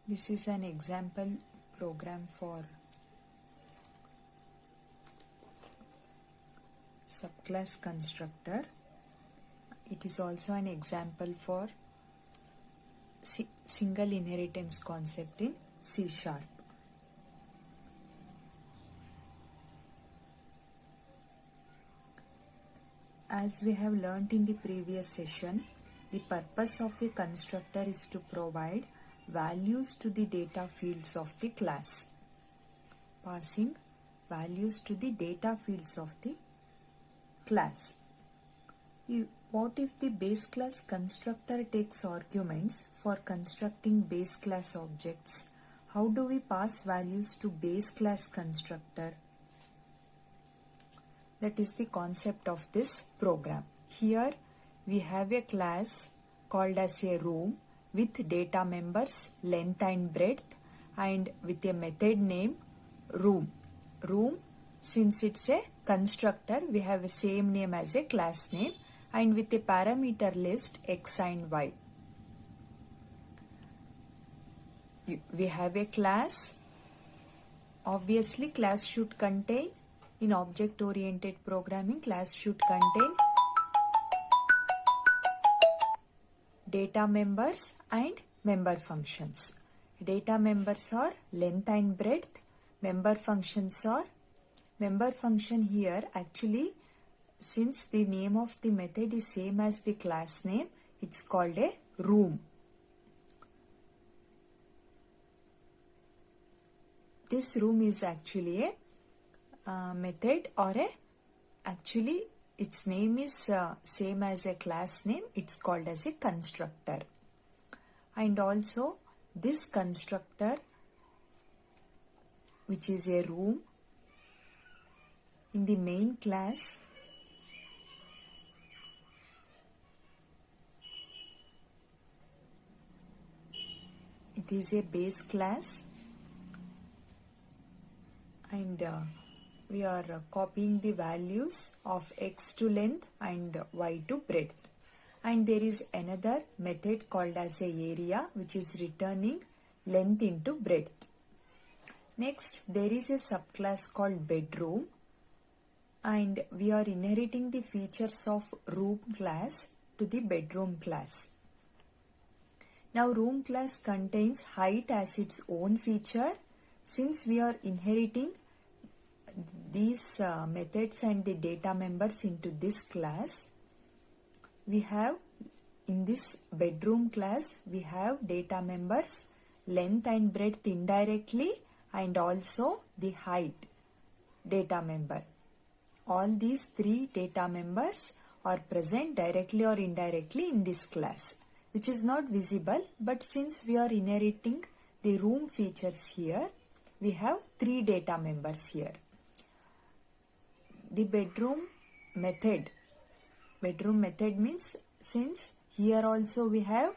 This is an example program for subclass constructor. It is also an example for single inheritance concept in C#. As we have learnt in the previous session, the purpose of a constructor is to provide values to the data fields of the class. Passing values to the data fields of the class. What if the base class constructor takes arguments for constructing base class objects? How do we pass values to base class constructor? That is the concept of this program. Here we have a class called as a room with data members length and breadth and with a method name room. Room, since it's a constructor, we have the same name as a class name and with a parameter list x and y. We have a class. Obviously class should contain, in object oriented programming, class should contain data members and member functions. Data members are length and breadth. Member functions are, member function here actually, since the name of the method is same as the class name, it's called a room. This room is actually a method or actually its name is same as a class name, it's called as a constructor. And also this constructor, which is a room, in the main class it is a base class, and we are copying the values of x to length and y to breadth. And there is another method called as a area, which is returning length into breadth. Next, there is a subclass called bedroom, and we are inheriting the features of room class to the bedroom class. Now room class contains height as its own feature. Since we are inheriting these methods and the data members into this class, we have in this bedroom class, we have data members length and breadth indirectly and also the height data member. All these three data members are present directly or indirectly in this class, which is not visible, but since we are inheriting the room features here, we have three data members here. The bedroom method means, since here also we have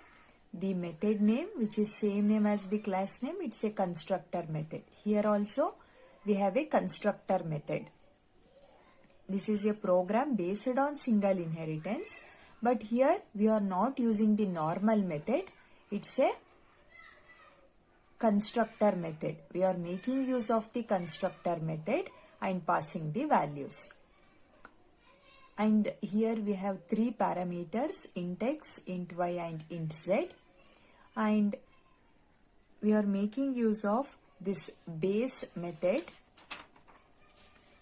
the method name which is same name as the class name, it's a constructor method. Here also we have a constructor method. This is a program based on single inheritance, but here we are not using the normal method, it's a constructor method. We are making use of the constructor method and passing the values. And here we have three parameters, int x, int y and int z, and we are making use of this base method,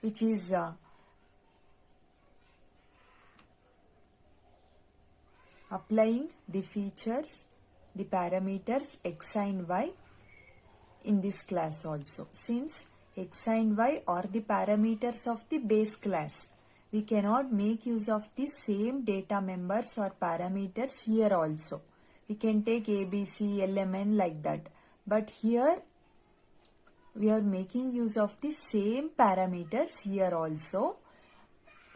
which is applying the features, the parameters x and y in this class also. Since x and y are the parameters of the base class, we cannot make use of the same data members or parameters here also. We can take a, b, c, l, m, n like that. But here we are making use of the same parameters here also.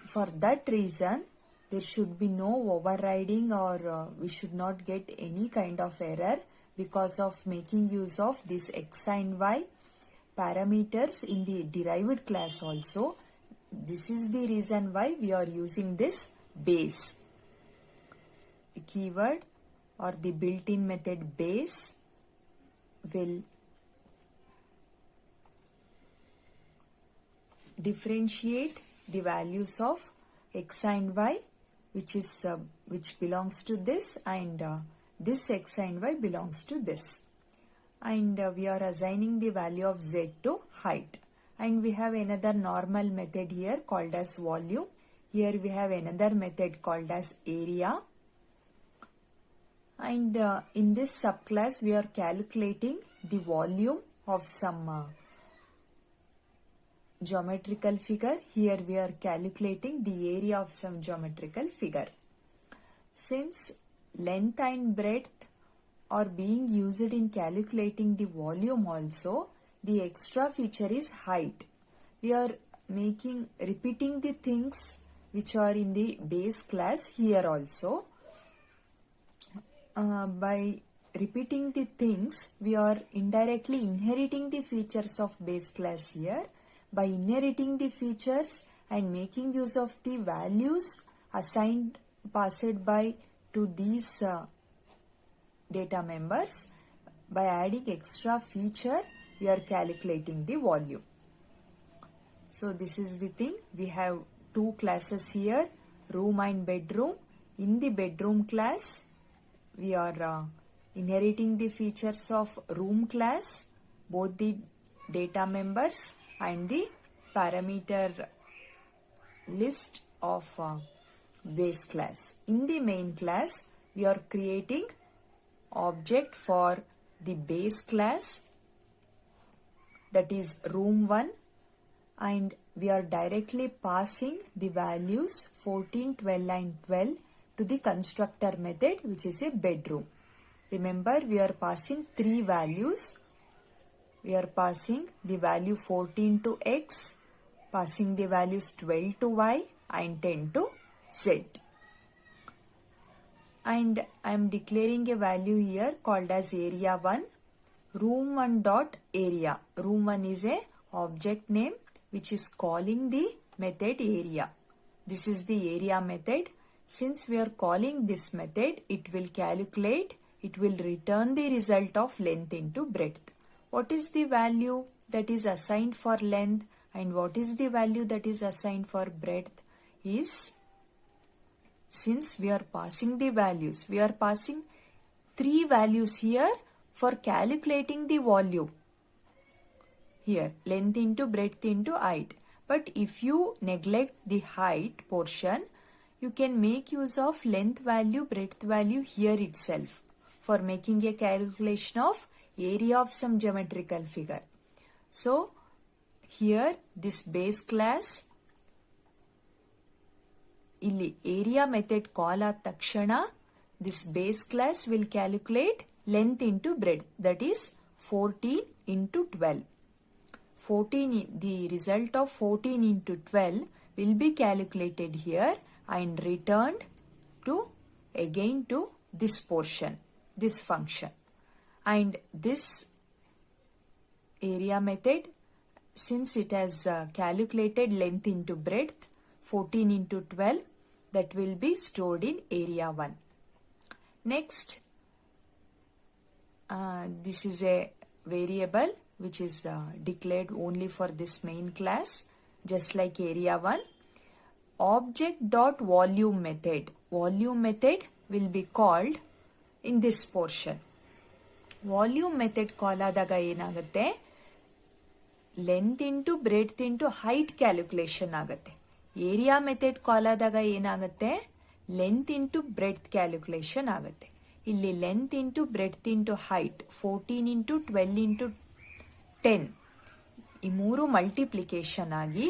For that reason, there should be no overriding or we should not get any kind of error because of making use of this x and y parameters in the derived class also. This is the reason why we are using this base. The keyword or the built-in method base will differentiate the values of x and y, which belongs to this, and this x and y belongs to this. And we are assigning the value of z to height. And we have another normal method here called as volume. Here we have another method called as area. And in this subclass we are calculating the volume of some geometrical figure. Here we are calculating the area of some geometrical figure. Since length and breadth are being used in calculating the volume also, the extra feature is height. We are repeating the things which are in the base class here also. By repeating the things, we are indirectly inheriting the features of base class here. By inheriting the features and making use of the values assigned, passed by to these data members, by adding extra feature, we are calculating the volume. So this is the thing. We have two classes here, room and bedroom. In the bedroom class, we are inheriting the features of room class, both the data members and the parameter list of base class. In the main class, we are creating object for the base class, that is room 1, and we are directly passing the values 14, 12 and 12 to the constructor method, which is a bedroom. Remember, we are passing three values. We are passing the value 14 to x, passing the values 12 to y and 10 to z. And I am declaring a value here called as area 1, room1 dot area. Room1 is a object name which is calling the method area. This is the area method. Since we are calling this method, it will return the result of length into breadth. What is the value that is assigned for length and what is the value that is assigned for breadth is, since we are passing the values, we are passing three values here for calculating the volume. Here, length into breadth into height. But if you neglect the height portion, you can make use of length value, breadth value here itself for making a calculation of area of some geometrical figure. So, here this base class, ಇಲ್ಲಿ area method call ಆದ ತಕ್ಷಣ this base class will calculate length into breadth, that is 14 into 12. 14, the result of 14 into 12 will be calculated here and returned again to this portion, this function. And this area method, since it has calculated length into breadth 14 into 12, that will be stored in area 1. Next, this is a variable which is declared only for this main class, just like area 1. Object dot volume method. Volume method will be called in this portion. Volume method call ಆದಾಗ ಏನಾಗುತ್ತೆ, length into breadth into height calculation ಆಗುತ್ತೆ. Area method ಕಾಲ್ ಆದಾಗ ಏನಾಗುತ್ತೆ, length into breadth calculation ಆಗುತ್ತೆ. ಇಲ್ಲಿ length into breadth into height 14 into 12 into 10 ಈ ಮೂರು multiplication ಆಗಿ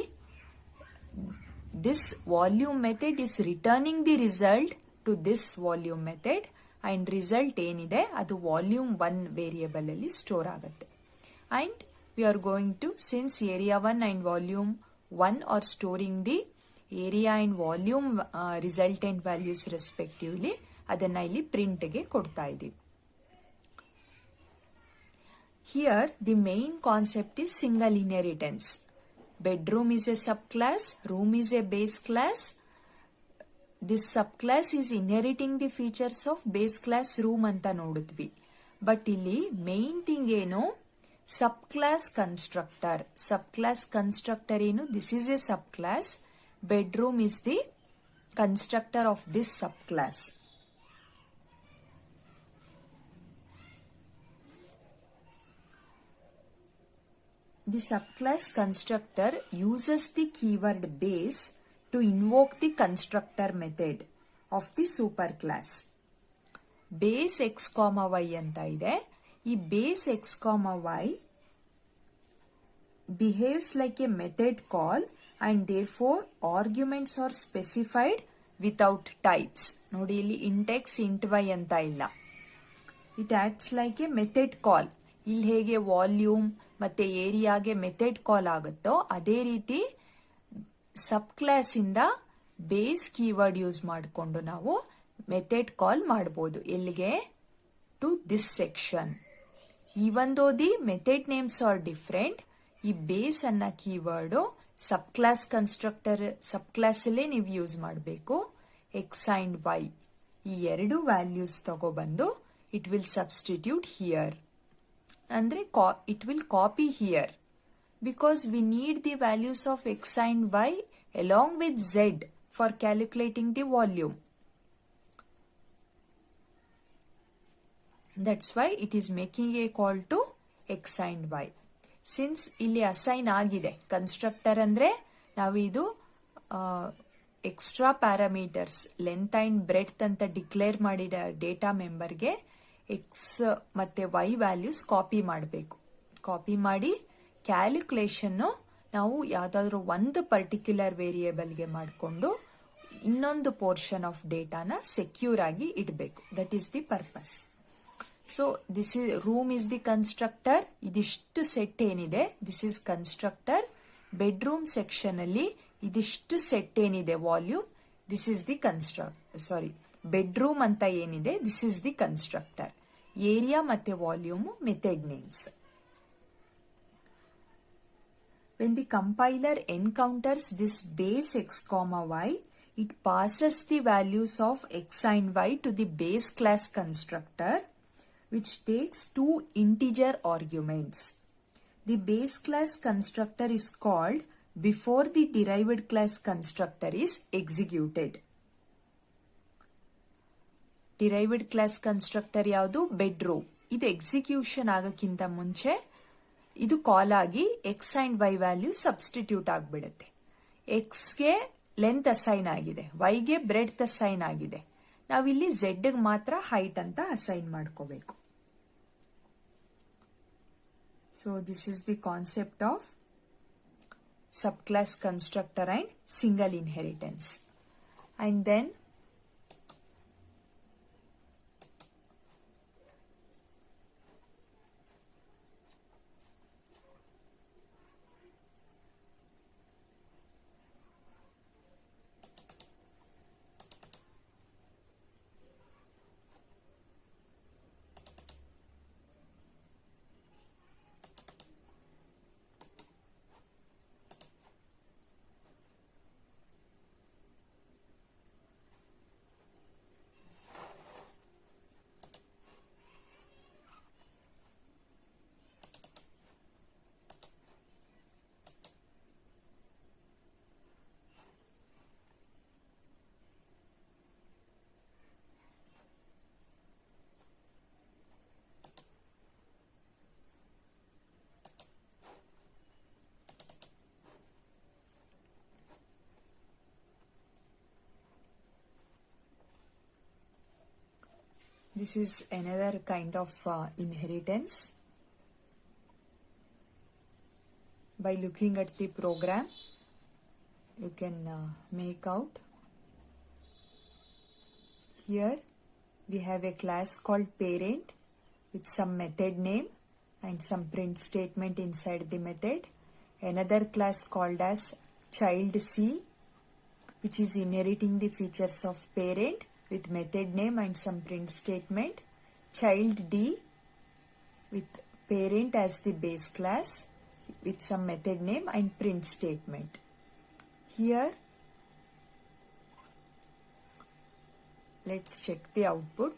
this volume method is returning the result to this volume method and result ಏನಿದೆ ಅದು volume 1 variable ಅಲ್ಲಿ store ಆಗುತ್ತೆ. And we are going to, since area 1 and volume 1 are storing the area and volume resultant values respectively, ಅದನ್ನ ಇಲ್ಲಿ print ಗೆ ಕೊಡ್ತಾ ಇದೀವಿ. Here the main concept is single inheritance. Bedroom is a subclass, room is a base class. This subclass is inheriting the features of base class room anta nodudvi. But ಇಲ್ಲಿ main thing ಏನು, ಸಬ್ class constructor ಏನು, this is A sub class. Bedroom is the constructor of this sub class. The subclass constructor uses the keyword base to invoke the constructor method of the superclass. Base x, y ಅಂತ ಇದೆ. ಈ base x, y behaves like a method call and therefore arguments are specified without types. ನೋಡಿ ಇಲ್ಲಿ int x, int y ಅಂತ ಇಲ್ಲ. It acts like a method call. ಇಲ್ಲಿ ಹೇಗೆ volume ಮತ್ತೆ ಏರಿಯಾಗೆ ಮೆಥಡ್ ಕಾಲ್ ಆಗುತ್ತೋ ಅದೇ ರೀತಿ ಸಬ್ ಕ್ಲಾಸ್ ಇಂದ ಬೇಸ್ ಕೀವರ್ಡ್ ಯೂಸ್ ಮಾಡಿಕೊಂಡು ನಾವು ಮೆಥಡ್ ಕಾಲ್ ಮಾಡಬಹುದು. ಎಲ್ಲಿಗೆ? To this section. Even though the method names are different, ಈ ಬೇಸ್ ಅನ್ನ keyword sub class constructor sub class ಅಲ್ಲೇ ನೀವು ಯೂಸ್ ಮಾಡಬೇಕು. ಎಕ್ಸ್ ಅಂಡ್ ವೈ ಈ ಎರಡು ವ್ಯಾಲ್ಯೂಸ್ ತಗೊಬಂದು ಇಟ್ ವಿಲ್ ಸಬ್ಸ್ಟಿಟ್ಯೂಟ್ ಹಿಯರ್. ಅಂದ್ರೆ it will copy here because we need the values of x and y along with z for calculating the volume. That's why it is making a call to x and y. Since ಇಲ್ಲಿ assign ಆಗಿದೆ constructor ಅಂದ್ರೆ ನಾವು ಇದು extra parameters length and breadth ಅಂತ declare ಮಾಡಿದ data ಮೆಂಬರ್ಗೆ X ಮತ್ತೆ Y values copy ಮಾಡಬೇಕು. Copy ಮಾಡಿ ಕ್ಯಾಲ್ಕುಲೇಷನ್ ನಾವು ಯಾವ್ದಾದ್ರು ಒಂದು ಪರ್ಟಿಕ್ಯುಲರ್ ವೇರಿಯೇಬಲ್ಗೆ ಮಾಡಿಕೊಂಡು ಇನ್ನೊಂದು ಪೋರ್ಷನ್ ಆಫ್ ಡೇಟಾನ ಸೆಕ್ಯೂರ್ ಆಗಿ ಇಡಬೇಕು. That is the purpose. So this is room is the constructor. ಇದಿಷ್ಟು ಸೆಟ್ ಏನಿದೆ this is constructor. Bedroom section ಅಲ್ಲಿ ಇದಿಷ್ಟು ಸೆಟ್ ಏನಿದೆ volume this is the bedroom ಅಂತ ಏನಿದೆ this is the constructor. Area ಮತ್ತೆ volume method names. When the compiler encounters this base x, y, it passes the values of x and y to the base class constructor, which takes two integer arguments. The base class constructor is called before the derived class constructor is executed. Derived class constructor ಯಾವುದು? Bedroom. ಇದು execution ಆಗಕ್ಕಿಂತ ಮುಂಚೆ ಇದು call ಆಗಿ x and y value substitute ಆಗ್ಬಿಡುತ್ತೆ. ಎಕ್ಸ್ಗೆ length assign ಆಗಿದೆ, ವೈಗೆ breadth assign ಆಗಿದೆ. ನಾವಿಲ್ಲಿ ಝೆಡ್ ಮಾತ್ರ ಹೈಟ್ ಅಂತ ಅಸೈನ್ ಮಾಡ್ಕೋಬೇಕು. So this is the concept of sub class constructor and single inheritance. And then this is another kind of inheritance. By looking at the program, you can make out. Here we have a class called parent with some method name and some print statement inside the method. Another class called as child C, which is inheriting the features of parent with method name and some print statement. Child D with parent as the base class with some method name and print statement. Here let's check the output.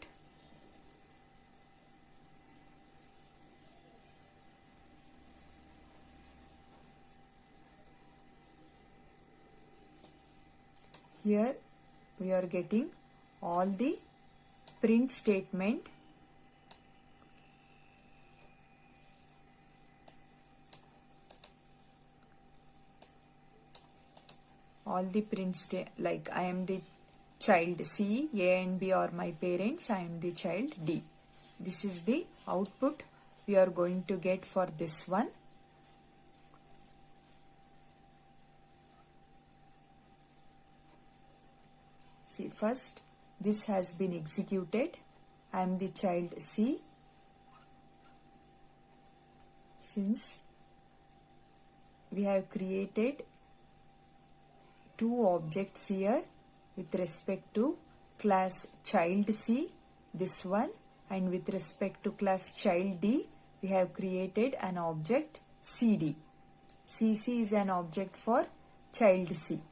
Here we are getting all the print statement. All the like I am the child C, A and B are my parents, I am the child D. This is the output we are going to get for this one. See, first this has been executed. I am the child C. Since we have created two objects here with respect to class child C, this one, and with respect to class child D, we have created an object CD. CC is an object for child C.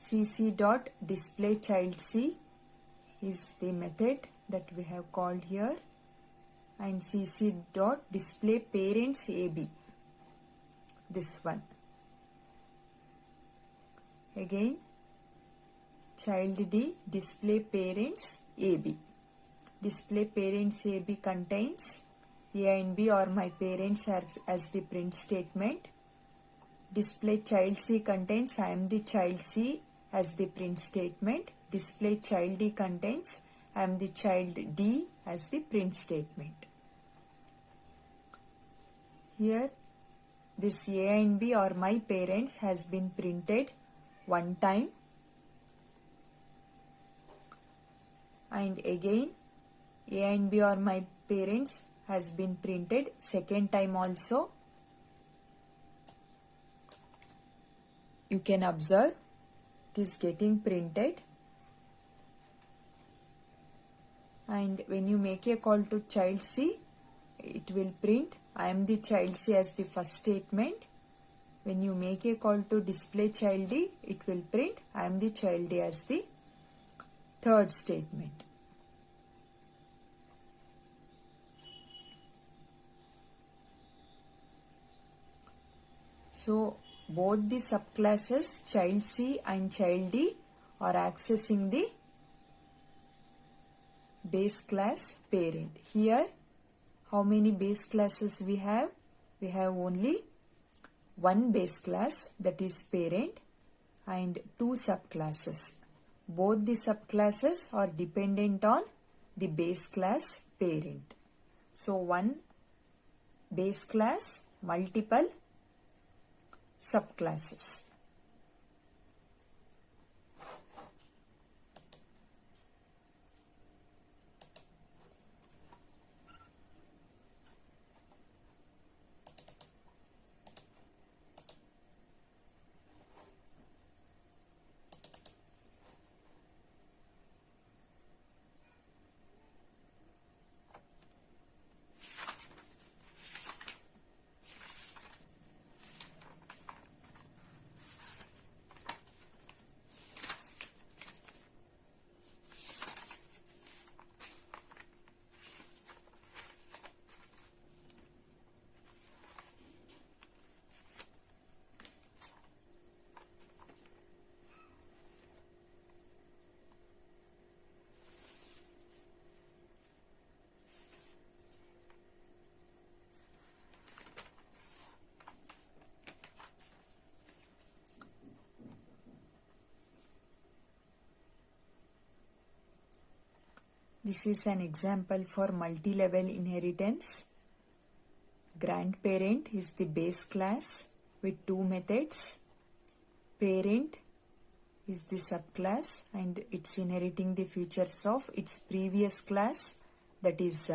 cc.displayChildC is the method that we have called here, and cc.displayParentsAB, this one. Again, child D, displayParentsAB. DisplayParentsAB contains A and B are my parents as the print statement. DisplayChildC contains I am the child C as the print statement. DisplayChild D contains I am the child D as the print statement. Here this A and B are my parents has been printed one time, and again A and B are my parents has been printed second time also. You can observe it is getting printed, and when you make a call to child C, it will print I am the child C as the first statement. When you make a call to display child D, it will print I am the child D as the third statement. So both the subclasses child C and child D are accessing the base class parent. Here how many base classes we have? We have only one base class, that is parent, and two subclasses. Both the subclasses are dependent on the base class parent. So one base class, multiple subclasses. This is an example for multi-level inheritance. Grandparent is the base class with two methods. Parent is the subclass and it's inheriting the features of its previous class, that is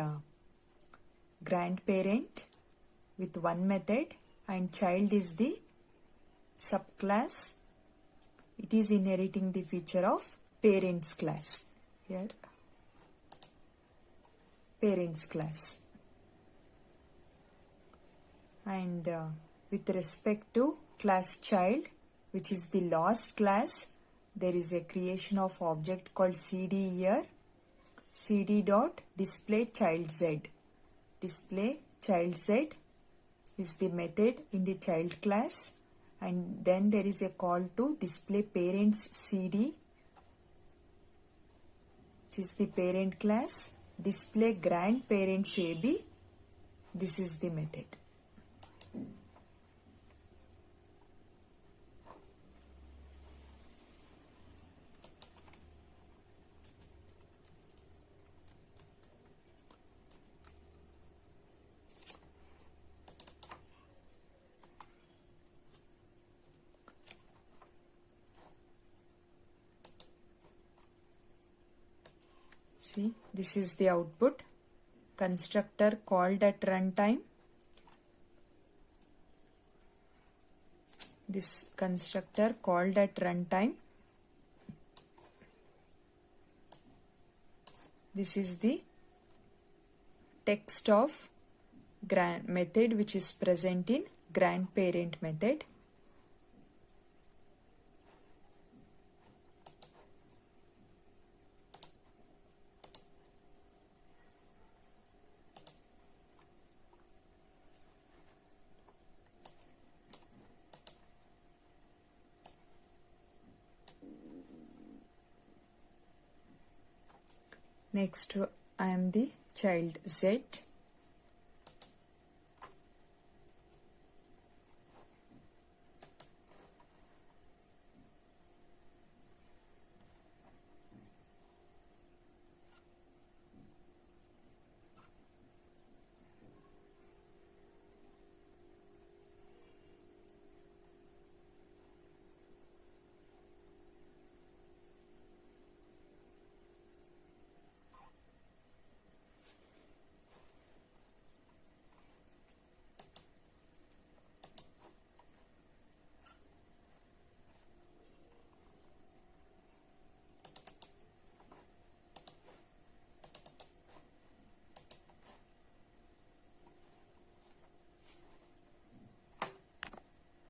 grandparent with one method, and child is the subclass. It is inheriting the feature of parents class. Here parents class, and with respect to class child, which is the last class, there is a creation of object called CD here. CD dot display child Z. Display child Z is the method in the child class, and then there is a call to display parents CD, which is the parent class, display grandparents AB. This is the method. See, this is the output. Constructor called at runtime. This constructor called at runtime. This is the text of method which is present in grandparent method. Next, I am the child Z.